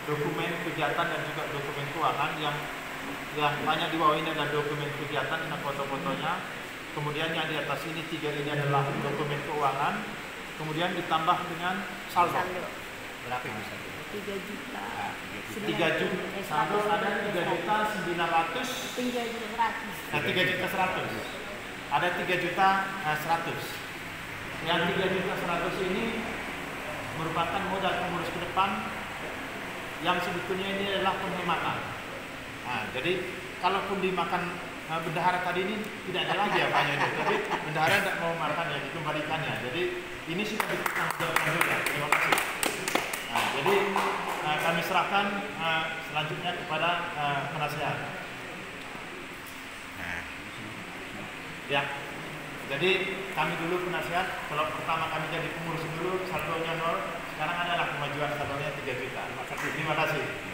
dokumen kegiatan dan juga dokumen keuangan. Yang banyak di bawah ini adalah dokumen kegiatan dan foto-fotonya. Kemudian yang di atas ini 3 ini adalah dokumen keuangan. Kemudian ditambah dengan saldo. Berapa bisa? 3 juta. 3 juta. Saldo ada 3 juta 900. 3 juta 100. Nah, 3 juta 100. Ada 3 juta 100. Yang 3 juta 100 ini merupakan modal pengurus ke depan yang sebetulnya ini adalah penghematan. Nah, jadi kalaupun dimakan bendahara tadi ini tidak ada lagi apanya itu, tapi bendahara tidak mau makan ya dikembalikannya. Jadi ini sudah ditanggung juga. Terima kasih. Nah, jadi kami serahkan selanjutnya kepada penasihat. Ya, jadi kami dulu penasihat. Kalau pertama kami jadi pengurus dulu saldonya 0, sekarang adalah kemajuan saldonya 3 juta. Terima kasih.